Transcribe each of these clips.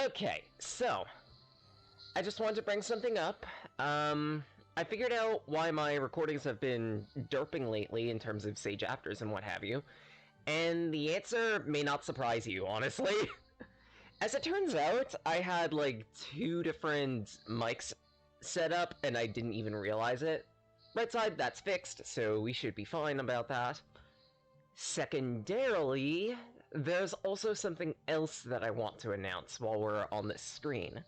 Okay, so I just wanted to bring something up. I figured out why my recordings have been derping lately in terms of Sage Afters and what have you, and the answer may not surprise you, honestly. As it turns out, I had like 2 different mics set up, and I didn't even realize it. Right side, that's fixed, so we should be fine about that. Secondarily, there's also something else that I want to announce while we're on this screen.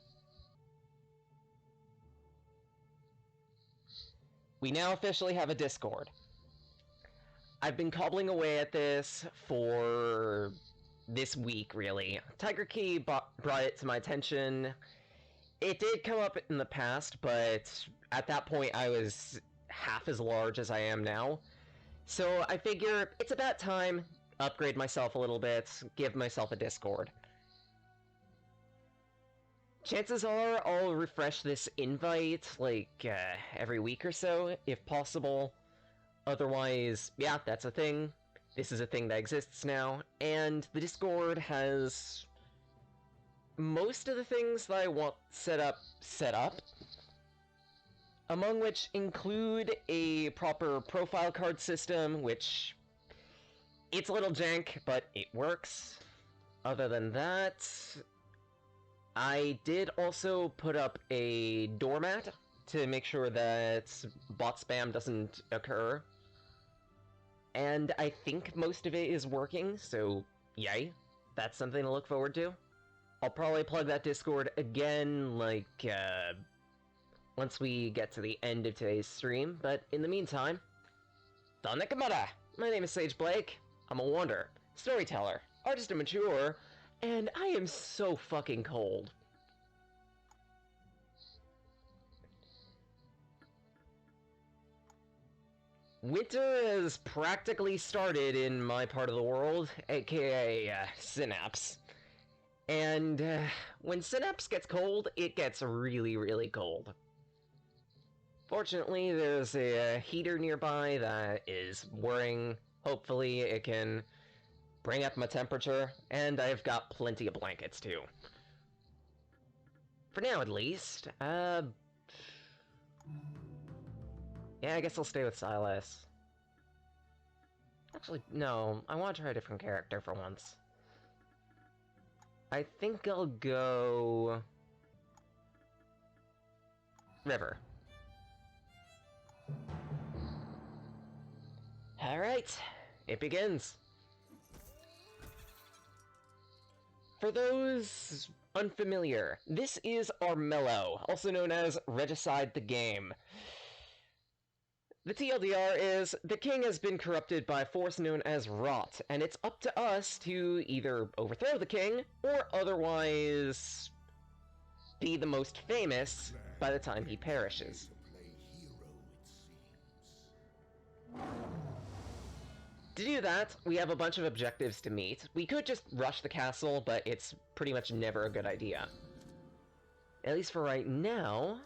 We now officially have a Discord. I've been cobbling away at this for this week, really. Tiger Key brought it to my attention. It did come up in the past, but at that point I was half as large as I am now. So I figure it's about time, upgrade myself a little bit, give myself a Discord. Chances are I'll refresh this invite, like, every week or so, if possible. Otherwise, yeah, that's a thing. This is a thing that exists now, and the Discord has most of the things that I want set up, among which include a proper profile card system, which it's a little jank, but it works. Other than that, I did also put up a doormat to make sure that bot spam doesn't occur. And I think most of it is working, so yay. That's something to look forward to. I'll probably plug that Discord again, like, once we get to the end of today's stream, but in the meantime, Nakamura! My name is Sage Blake. I'm a wanderer, storyteller, artist and mature, and I am so fucking cold. Winter has practically started in my part of the world, aka Synapse. And when Synapse gets cold, it gets really, really cold. Fortunately, there's a heater nearby that is whirring. Hopefully it can bring up my temperature, and I've got plenty of blankets too. For now, at least. Yeah, I guess I'll stay with Silas. Actually, no, I want to try a different character for once. I think I'll go... River. Alright, it begins. For those unfamiliar, this is Armello, also known as Regicide the Game. The TLDR is, the king has been corrupted by a force known as Rot, and it's up to us to either overthrow the king, or otherwise be the most famous by the time he perishes. To do that, we have a bunch of objectives to meet. We could just rush the castle, but it's pretty much never a good idea. At least for right now...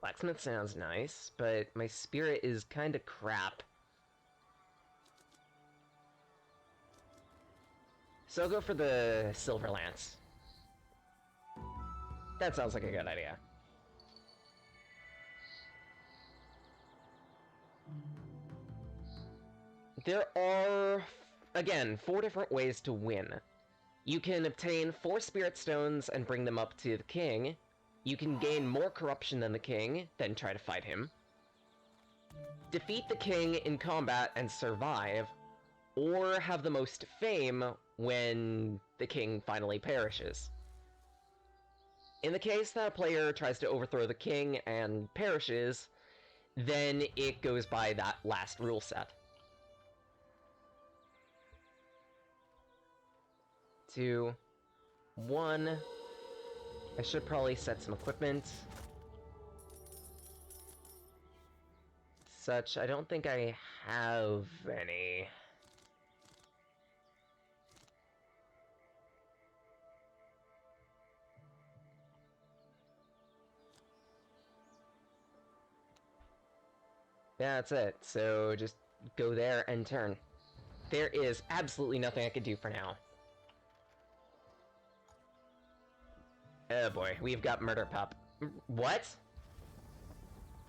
Blacksmith sounds nice, but my spirit is kinda crap. So I'll go for the Silver Lance. That sounds like a good idea. There are, again, 4 different ways to win. You can obtain 4 Spirit Stones and bring them up to the king. You can gain more corruption than the king, then try to fight him. Defeat the king in combat and survive, or have the most fame when the king finally perishes. In the case that a player tries to overthrow the king and perishes, then it goes by that last rule set. 2, 1... I should probably set some equipment. Such, I don't think I have any. Yeah, that's it. So just go there and turn. There is absolutely nothing I can do for now. Oh boy, we've got Murder Pup. What?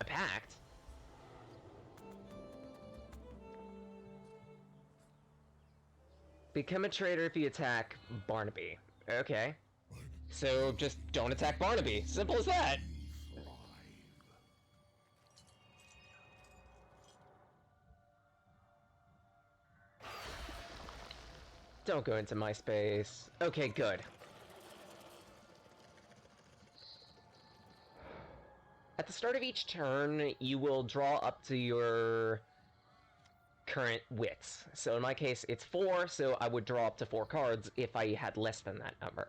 A pact? Become a traitor if you attack Barnaby. Okay. So just don't attack Barnaby. Simple as that. Don't go into my space. Okay, good. At the start of each turn, you will draw up to your current wits. So in my case, it's 4, so I would draw up to 4 cards if I had less than that number.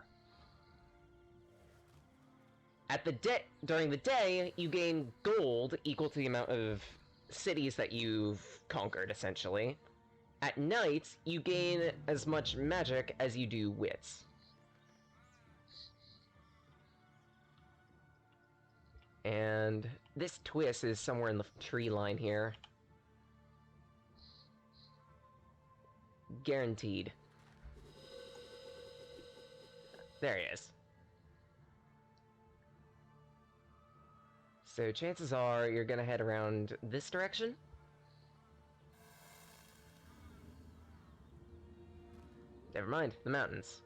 During the day, you gain gold equal to the amount of cities that you've conquered, essentially. At night, you gain as much magic as you do wits. And this twist is somewhere in the tree line here. Guaranteed. There he is. So chances are you're gonna head around this direction. Never mind, the mountains.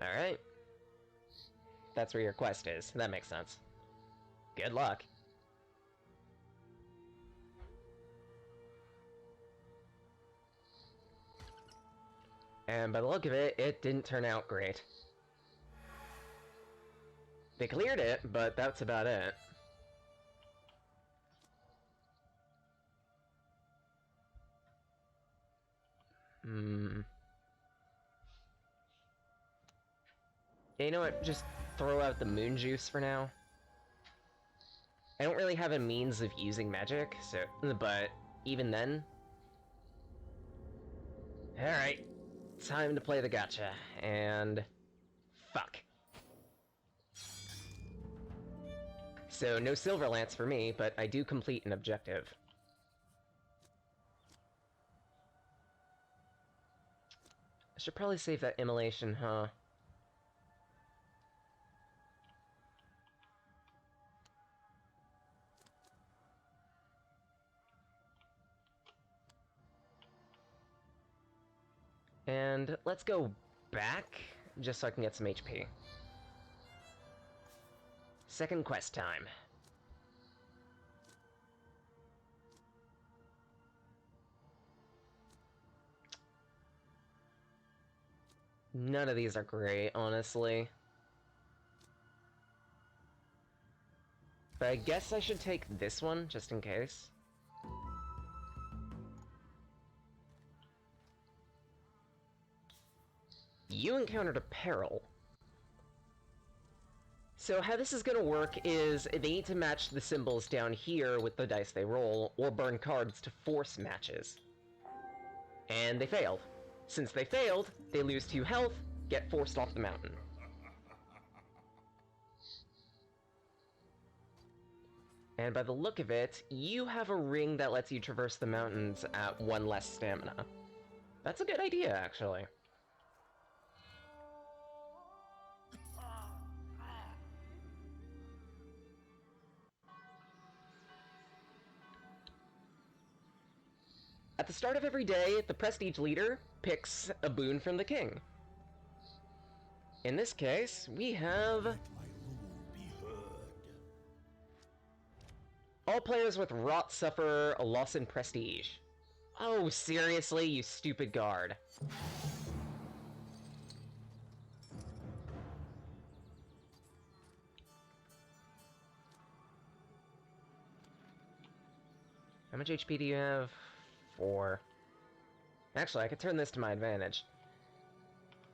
Alright. That's where your quest is. That makes sense. Good luck. And by the look of it, it didn't turn out great. They cleared it, but that's about it. You know what? Just throw out the moon juice for now. I don't really have a means of using magic, so... but even then... Alright. Time to play the gacha, and... fuck. So, no Silver Lance for me, but I do complete an objective. I should probably save that immolation, huh? And let's go back, just so I can get some HP. Second quest time. None of these are great, honestly. But I guess I should take this one, just in case. You encountered a peril. So how this is gonna work is they need to match the symbols down here with the dice they roll, or burn cards to force matches. And they failed. Since they failed, they lose 2 health, get forced off the mountain. And by the look of it, you have a ring that lets you traverse the mountains at 1 less stamina. That's a good idea, actually. At the start of every day, the prestige leader picks a boon from the king. In this case, we have... all players with rot suffer a loss in prestige. Oh, seriously, you stupid guard. How much HP do you have? 4. Actually, I could turn this to my advantage.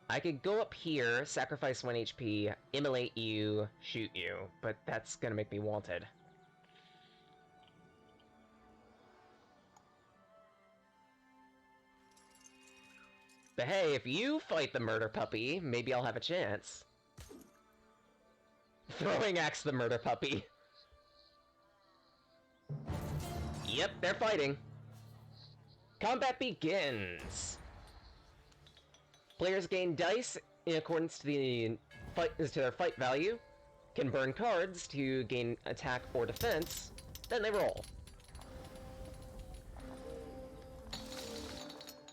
I could go up here, sacrifice 1 HP, immolate you, shoot you, but that's gonna make me wanted. But hey, if you fight the murder puppy, maybe I'll have a chance. Throwing axe the murder puppy. Yep, they're fighting. Combat begins! Players gain dice in accordance to their fight value, can burn cards to gain attack or defense, then they roll.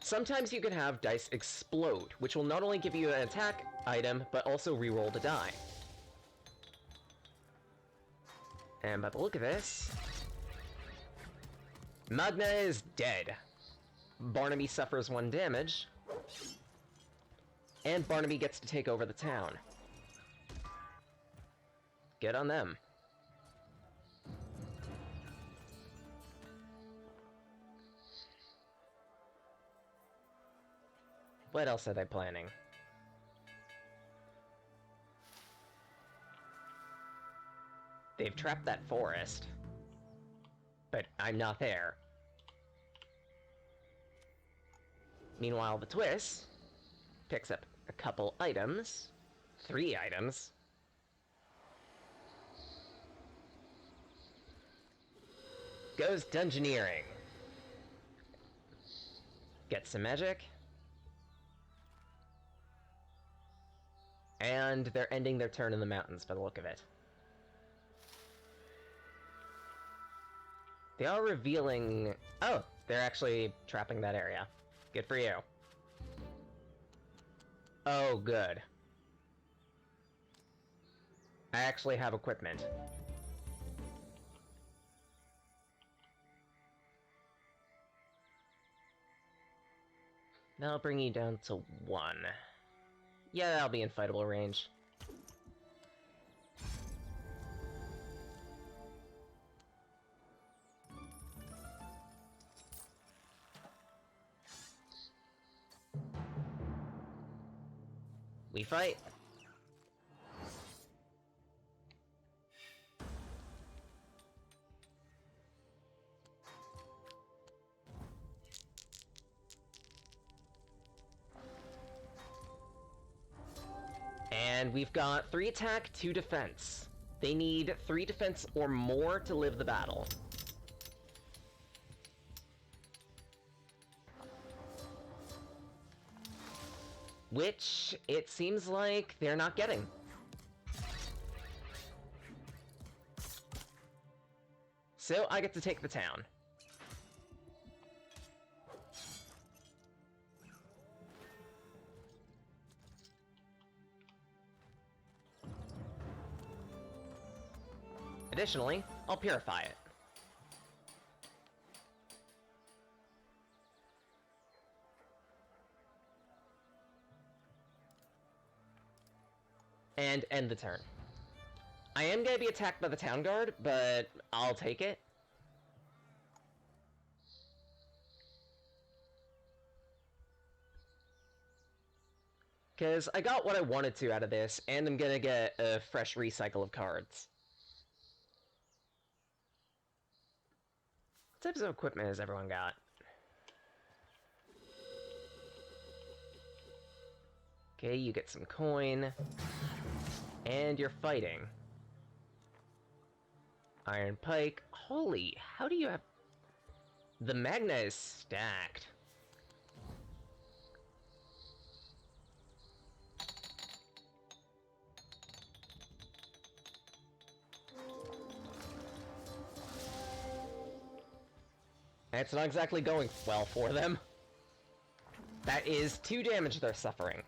Sometimes you can have dice explode, which will not only give you an attack item, but also reroll the die. And by the look of this, Magna is dead. Barnaby suffers 1 damage, and Barnaby gets to take over the town. Good on them. What else are they planning? They've trapped that forest. But I'm not there. Meanwhile, the Twist picks up a couple items. 3 items. Goes dungeoneering. Gets some magic. And they're ending their turn in the mountains by the look of it. They are revealing... Oh, they're actually trapping that area. Good for you. Oh, good. I actually have equipment. That'll bring you down to 1. Yeah, that'll be in fightable range. We fight. And we've got 3 attack, 2 defense. They need 3 defense or more to live the battle. Which, it seems like they're not getting. So, I get to take the town. Additionally, I'll purify it. And end the turn. I am gonna be attacked by the town guard, but I'll take it. Because I got what I wanted to out of this, and I'm gonna get a fresh recycle of cards. What types of equipment has everyone got? Okay, you get some coin. And you're fighting. Iron pike. Holy, how do you have... The Magna is stacked. It's not exactly going well for them. That is 2 damage they're suffering.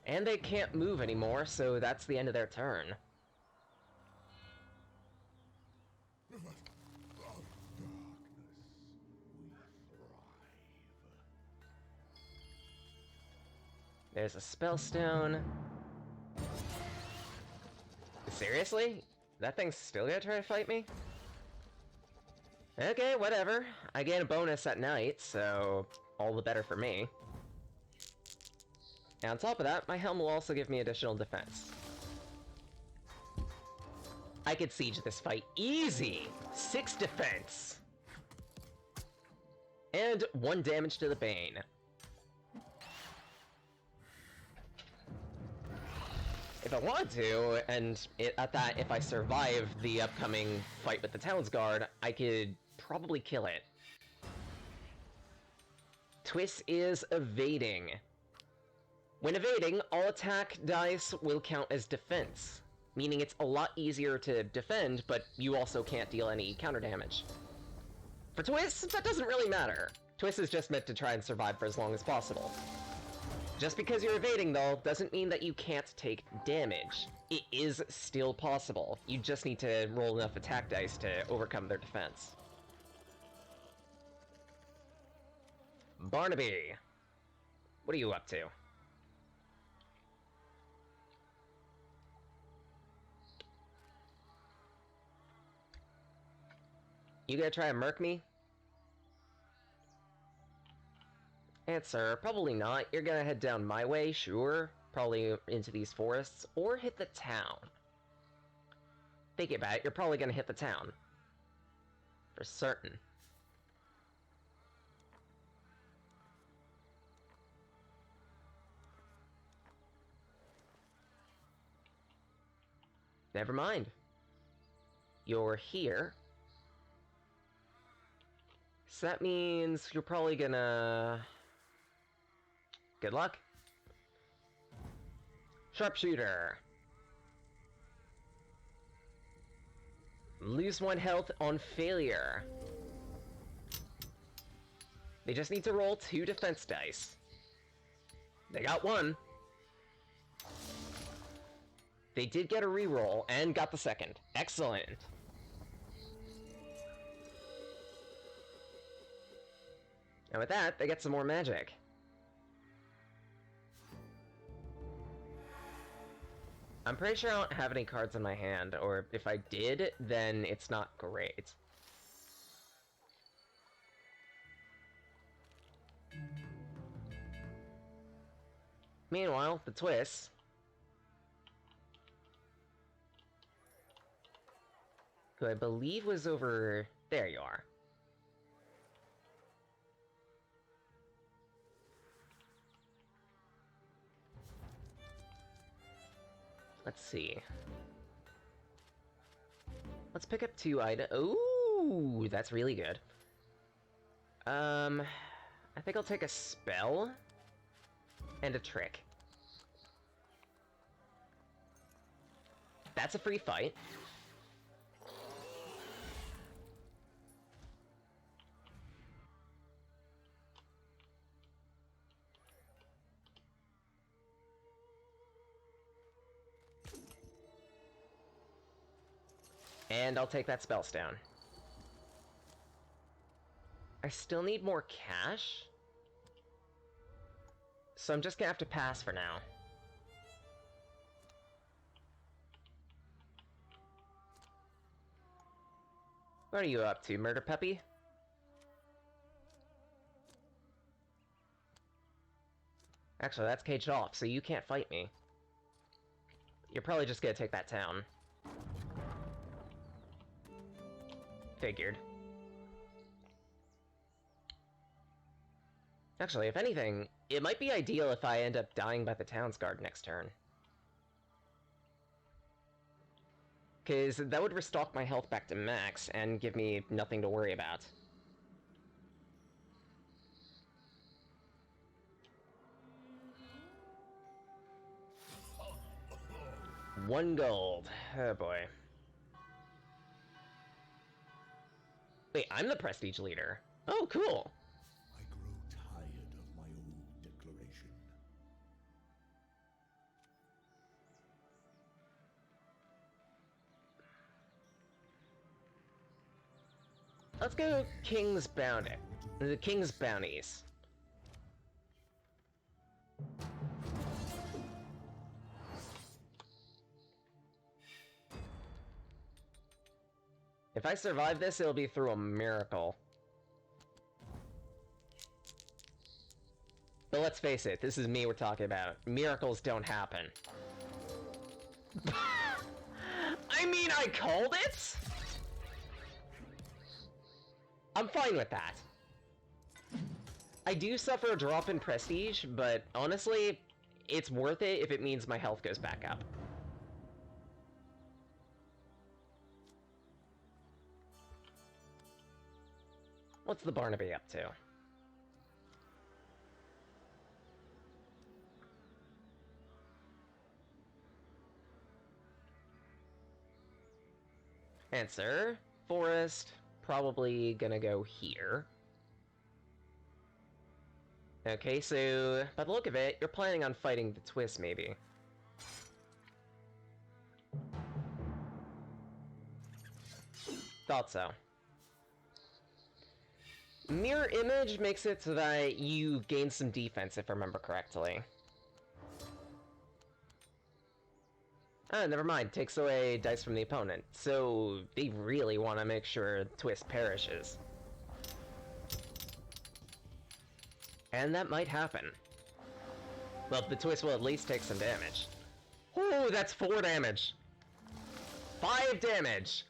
And they can't move anymore, so that's the end of their turn. There's a spellstone. Seriously? That thing's still gonna try to fight me? Okay, whatever. I gain a bonus at night, so all the better for me. And on top of that, my helm will also give me additional defense. I could siege this fight easy! 6 defense! And 1 damage to the Bane. If I wanted to, and if I survive the upcoming fight with the Townsguard, I could probably kill it. Twist is evading. When evading, all attack dice will count as defense, meaning it's a lot easier to defend, but you also can't deal any counter damage. For Twist, that doesn't really matter. Twist is just meant to try and survive for as long as possible. Just because you're evading, though, doesn't mean that you can't take damage. It is still possible. You just need to roll enough attack dice to overcome their defense. Barnaby! What are you up to? You gonna try and murk me? Answer, probably not. You're gonna head down my way, sure. Probably into these forests, or hit the town. Thinking about it, you're probably gonna hit the town. For certain. Never mind. You're here. So that means you're probably gonna... Good luck. Sharpshooter. Lose 1 health on failure. They just need to roll 2 defense dice. They got 1. They did get a reroll and got the 2nd. Excellent. And with that, they get some more magic. I'm pretty sure I don't have any cards in my hand, or if I did, then it's not great. Meanwhile, the Twist... who I believe was over... There you are. Let's see. Let's pick up 2 items. Ooh, that's really good. I think I'll take a spell and a trick. That's a free fight. And I'll take that spellstone. I still need more cash, so I'm just gonna have to pass for now. What are you up to, Murder Puppy? Actually, that's caged off, so you can't fight me. You're probably just gonna take that town. Figured. Actually, if anything, it might be ideal if I end up dying by the town's guard next turn. Because that would restock my health back to max and give me nothing to worry about. One gold. Oh boy. Wait, I'm the prestige leader. Oh, cool. I grow tired of my own declaration. Let's go King's Bounty. The King's Bounties. If I survive this, it'll be through a miracle. But let's face it, this is me we're talking about. Miracles don't happen. I mean, I called it? I'm fine with that. I do suffer a drop in prestige, but honestly, it's worth it if it means my health goes back up. What's the Barnaby up to? Answer. Forest. Probably gonna go here. Okay, so by the look of it, you're planning on fighting the twist, maybe. Thought so. Mirror Image makes it so that you gain some defense, if I remember correctly. Ah, never mind. Takes away dice from the opponent. So they really want to make sure Twist perishes. And that might happen. Well, the Twist will at least take some damage. Ooh, that's 4 damage! 5 damage!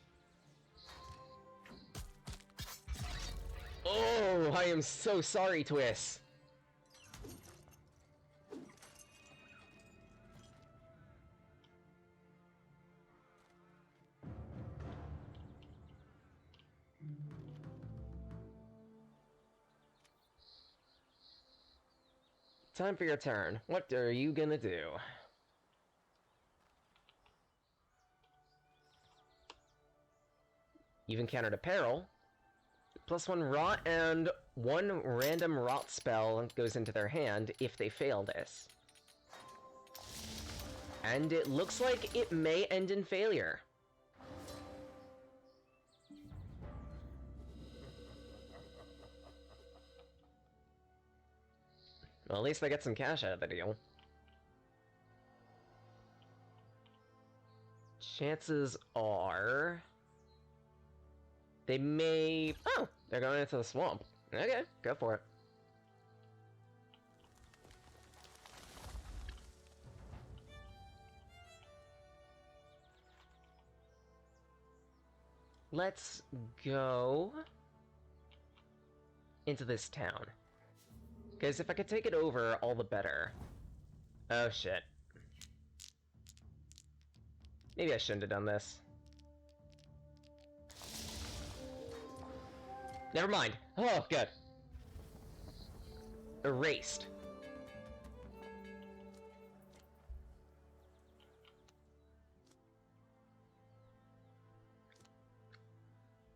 Oh, I am so sorry, Twist. Time for your turn. What are you gonna do? You've encountered a peril. +1 rot and 1 random rot spell goes into their hand if they fail this. And it looks like it may end in failure. Well, at least they get some cash out of the deal. Chances are... they may... oh! They're going into the swamp. Okay, go for it. Let's go... into this town. Because if I could take it over, all the better. Oh shit. Maybe I shouldn't have done this. Never mind. Oh, good. Erased.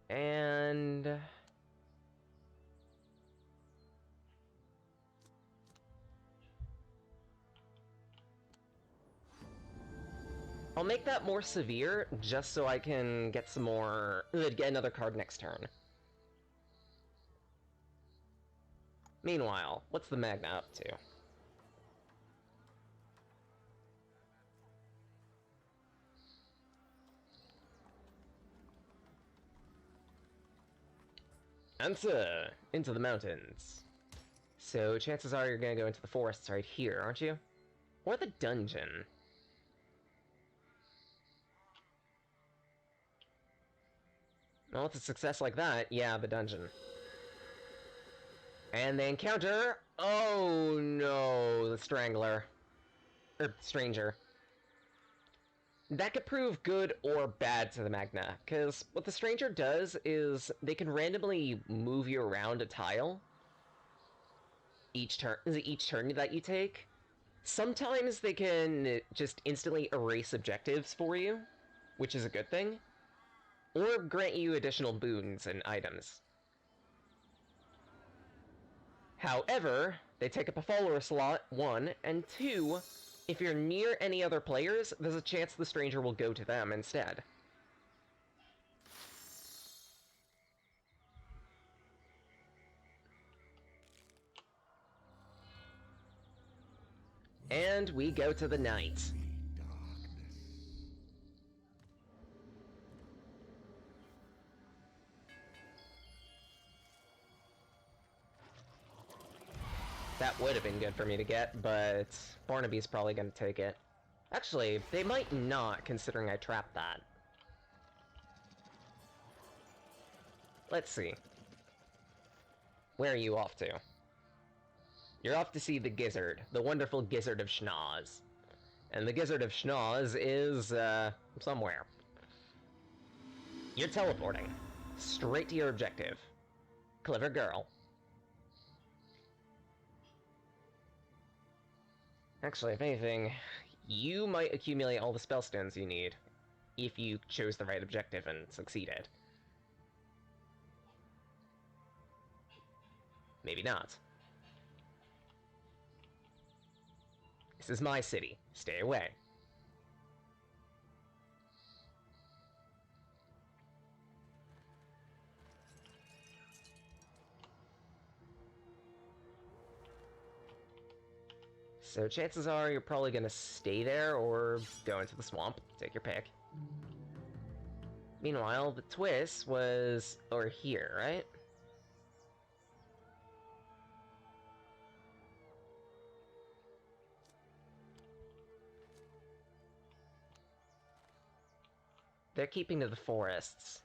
And... I'll make that more severe, just so I can get some more... get another card next turn. Meanwhile, what's the Magna up to? Answer! Into the mountains. So, chances are you're gonna go into the forests right here, aren't you? Or the dungeon. Well, with a success like that, yeah, the dungeon. And they encounter... oh no, the Strangler. Stranger. That could prove good or bad to the Magna, because what the Stranger does is they can randomly move you around a tile each turn that you take. Sometimes they can just instantly erase objectives for you, which is a good thing, or grant you additional boons and items. However, they take up a follower slot, 1, and 2, if you're near any other players, there's a chance the Stranger will go to them instead. And we go to the night. That would have been good for me to get, but Barnaby's probably going to take it. Actually, they might not, considering I trapped that. Let's see. Where are you off to? You're off to see the Gizzard, the wonderful Gizzard of Schnoz. And the Gizzard of Schnoz is, somewhere. You're teleporting. Straight to your objective. Clever girl. Actually, if anything, you might accumulate all the spell stones you need, if you chose the right objective and succeeded. Maybe not. This is my city. Stay away. So chances are you're probably gonna stay there or go into the swamp. Take your pick. Meanwhile, the twist was over here, right? They're keeping to the forests.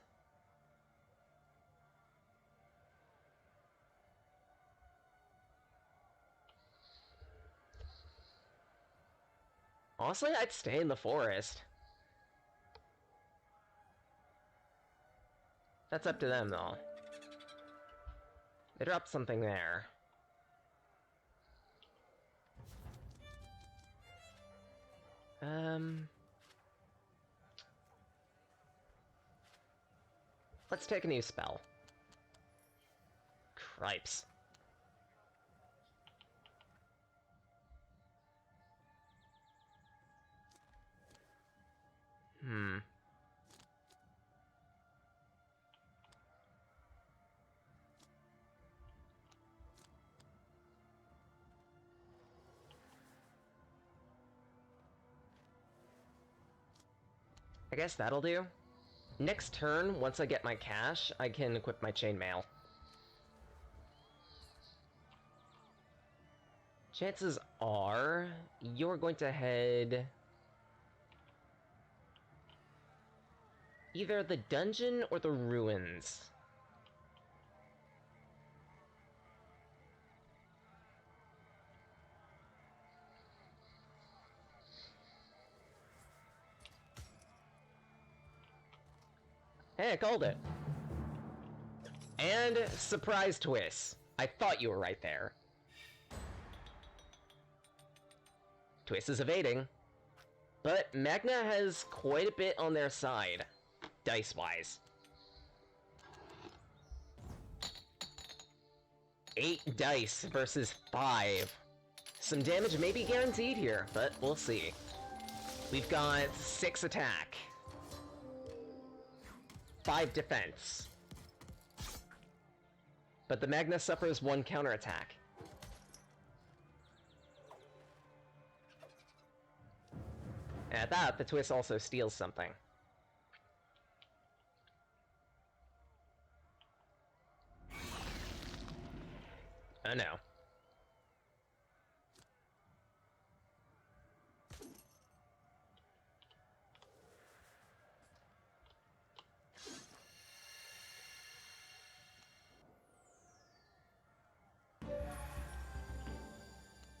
Honestly, I'd stay in the forest. That's up to them, though. They dropped something there. Let's take a new spell. Cripes. I guess that'll do. Next turn, once I get my cash, I can equip my chainmail. Chances are, you're going to head... either the dungeon or the ruins. Hey, I called it. And surprise twist. I thought you were right there. Twist is evading. But Magna has quite a bit on their side, dice-wise. 8 dice versus 5. Some damage may be guaranteed here, but we'll see. We've got 6 attack. 5 defense. But the Magna suffers 1 counterattack. And at that, the twist also steals something. Oh no.